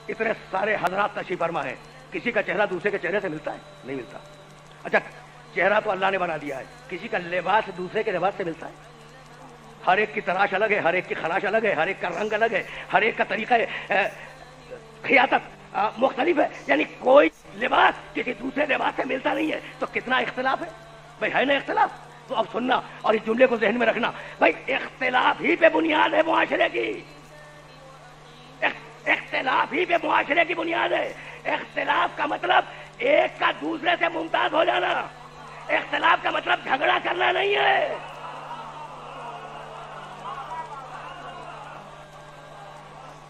اتنے سارے حضرات تشریف فرما ہے، کسی کا چہرہ دوسرے کے چہرے سے ملتا ہے؟ نہیں ملتا۔ اچھا چہرہ تو اللہ نے بنا دیا ہے، کسی کا لباس دوسرے کے لباس سے ملتا ہے؟ ہر ایک کی تراش الگ ہے، ہر ایک کی خراش الگ ہے، ہر ایک کا رنگ الگ ہے، ہر ایک کا طریقہ خیاطت مختلف ہے، یعنی کوئی لباس کسی دوسرے لباس سے ملتا نہیں ہے، تو کتنا اختلاف ہے بھائی، ہے نا اختلاف؟ تو اب سننا اور اس جملے کو ذہن میں رکھنا بھائی، اختلاف ہی پہ بنیاد ہے معاشرے کی، اختلاف ہی پہ معاشرے کی بنیاد ہے۔ اختلاف کا مطلب ایک کا دوسرے سے ممتاز ہو جانا، اختلاف کا مطلب جھگڑا کرنا نہیں ہے۔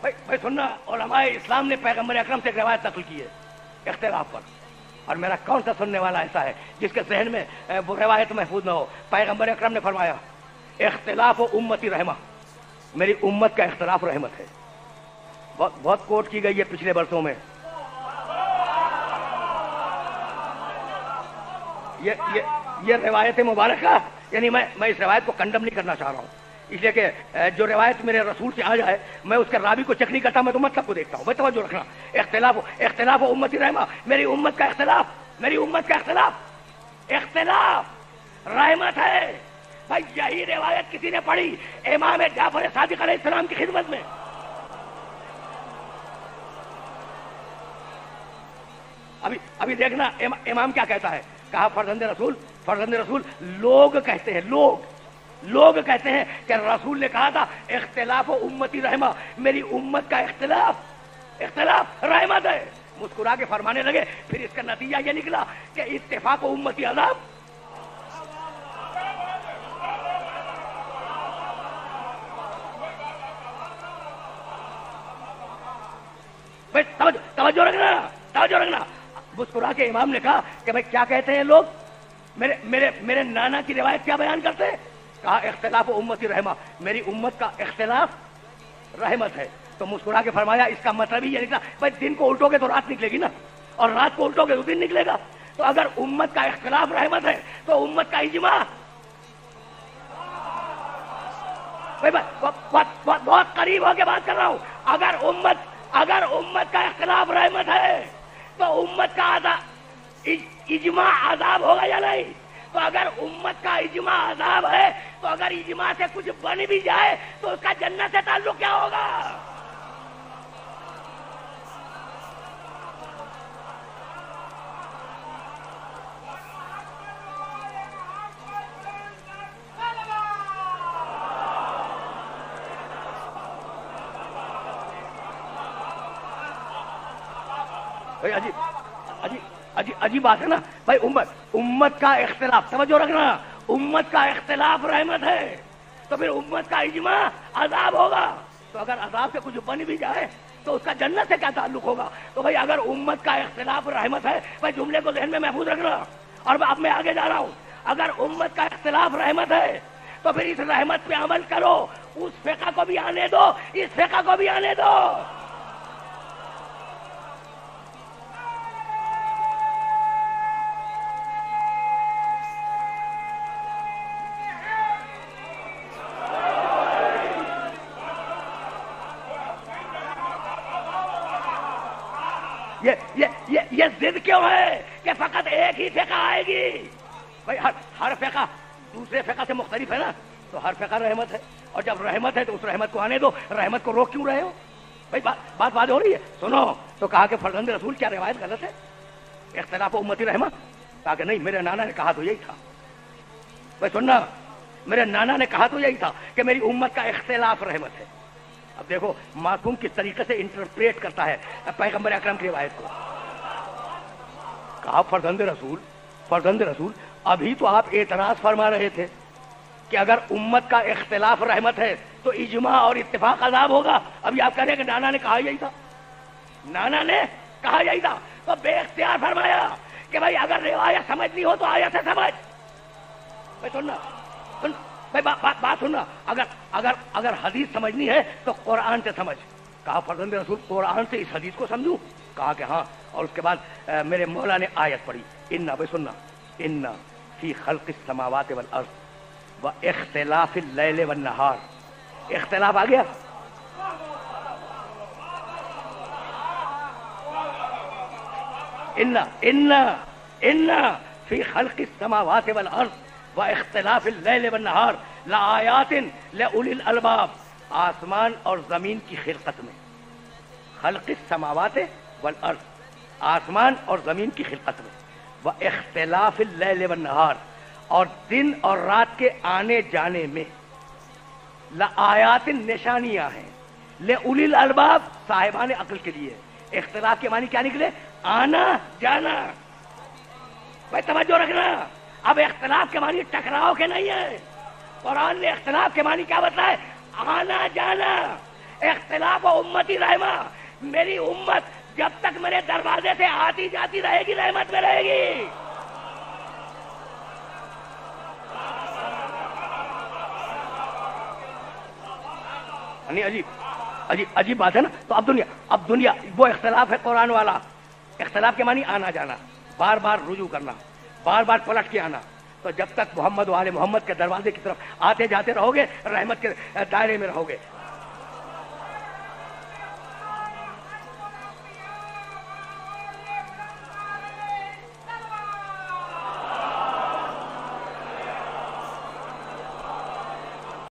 بھائی سننا، علماء اسلام نے پیغمبر اکرم سے ایک روایت نقل کی ہے اختلاف پر، اور میرا کون سا سننے والا ایسا ہے جس کے ذہن میں وہ روایت محفوظ نہ ہو؟ پیغمبر اکرم نے فرمایا اختلاف و امتی رحمہ، میری امت کا اختلاف رحمت ہے۔ بہت کوٹ کی گئی ہے پچھلے برسوں میں، یہ روایت مبارکہ، یعنی میں اس روایت کو کنڈم نہیں کرنا چاہ رہا ہوں، اس لیے کہ جو روایت میرے رسول سے آ جائے میں اس کے راوی کو چیک نہیں کرتا، میں تو مطلب کو دیکھتا ہوں۔ بھائی توجہ رکھنا، اختلاف و امتی رحمہ، میری امت کا اختلاف رحمت ہے۔ بھائی یہی روایت کسی نے پڑھی امام جعفر صادق علیہ السلام کی خدمت میں، ابھی دیکھنا امام کیا کہتا ہے، کہا فرزند رسول لوگ کہتے ہیں کہ رسول نے کہا تھا اختلاف و امتی رحمہ، میری امت کا اختلاف رحمت ہے۔ مسکرا کے فرمانے لگے، پھر اس کا نتیجہ یہ نکلا کہ اتفاق و امتی عذاب۔ توجہ رکھنا، مسکرا کے امام نے کہا کہ بھائی کیا کہتے ہیں لوگ، میرے نانا کی روایت کیا بیان کرتے ہیں؟ کہا اختلاف و امتی رحمہ، میری امت کا اختلاف رحمت ہے۔ تو مسکرا کے فرمایا اس کا مطلب ہی یہ نکلا بھائی دن کو الٹو گے تو رات نکلے گی نا، اور رات کو الٹو گے تو دن نکلے گا۔ تو اگر امت کا اختلاف رحمت ہے تو امت کا اجماع، بہت قریب ہو کے بات کر رہا ہوں، اگر امت کا اختلاف رحمت ہے تو امت کا اجماع عذاب ہوگا یا نہیں؟ تو اگر امت کا اجماع عذاب ہے تو اگر اجماع سے کچھ بن بھی جائے تو اس کا جنت سے تعلق کیا ہوگا؟ عجیب بات ہے نا بھائی، امت کا اختلاف، توجہ رکھنا، امت کا اختلاف رحمت ہے تو پھر امت کا اجماع عذاب ہوگا۔ تو اگر عذاب سے کچھ بن بھی جائے تو اس کا جنت سے کیا تعلق ہوگا؟ تو بھائی اگر امت کا اختلاف رحمت ہے، بھائی جملے کو ذہن میں محفوظ رکھنا، اور اب میں آگے جا رہا ہوں، اگر امت کا اختلاف رحمت ہے تو پھر اس رحمت پہ عمل کرو، اس فقہ کو بھی آنے دو، اس فقہ کو بھی آنے دو۔ یہ ضد کیوں ہے کہ فقط ایک ہی فقہ آئے گی؟ بھائی ہر فقہ دوسرے فقہ سے مختلف ہے نا، تو ہر فقہ رحمت ہے، اور جب رحمت ہے تو اس رحمت کو آنے دو، رحمت کو روک کیوں رہے ہو؟ بھائی بات واضح ہو رہی ہے؟ سنو، تو کہا کہ فرزند رسول کیا روایت غلط ہے؟ اختلاف و امتی رحمت؟ کہا کہ نہیں، میرے نانا نے کہا تو یہی تھا۔ بھائی سننا، میرے نانا نے کہا تو یہی تھا کہ میری امت کا اختلاف رحمت ہے۔ اب دیکھو معصوم کس طریقے سے انٹرپریٹ کرتا ہے پیغمبر اکرم کی روایت کو۔ کہا فرزند رسول ابھی تو آپ اعتراض فرما رہے تھے کہ اگر امت کا اختلاف رحمت ہے تو اجماع اور اتفاق عذاب ہوگا، ابھی آپ کہہ رہے ہیں کہ نانا نے کہا یہی تھا، تو بے اختیار فرمایا کہ بھائی اگر روایت سمجھنی ہو تو آیت سے سمجھ۔ بھائی سننا، بات سننا، اگر حدیث سمجھنی ہے تو قرآن سے سمجھ۔ کہا فرزند رسول قرآن سے اس حدیث کو سمجھوں؟ کہا کہ ہاں، اور اس کے بعد میرے مولا نے آیت پڑھی، ان فی خلق السماوات والارض واختلاف اللیل والنہار۔ اختلاف آ گیا، ان فی خلق السماوات والارض واختلاف اللیل والنہار لآیات لأولی الالباب، آسمان اور زمین کی خلقت میں، خلق السماوات والارض، آسمان اور زمین کی خلقت میں، واختلاف اللیل والنہار، اور دن اور رات کے آنے جانے میں، لآیات نشانیاں ہیں، لأولی الالباب صاحبان عقل کے لیے۔ اختلاف کے معنی کیا نکلے؟ آنا جانا۔ بھائی توجہ رکھنا، اب اختلاف کے معنی ٹکراؤ کے نہیں ہے، قرآن نے اختلاف کے معنی کیا بتایا؟ آنا جانا۔ اختلاف و امتی رحمہ، میری امت جب تک میرے دروازے سے آتی جاتی رہے گی رحمت میں رہے گی۔ عجیب بات ہے نا۔ تو اب دنیا وہ اختلاف ہے قرآن والا۔ اختلاف کے معنی آنا جانا، بار بار رجوع کرنا، بار بار پلٹ کے آنا۔ تو جب تک محمد و آل محمد کے دروازے کی طرف آتے جاتے رہو گے، رحمت کے دائرے میں رہو گے۔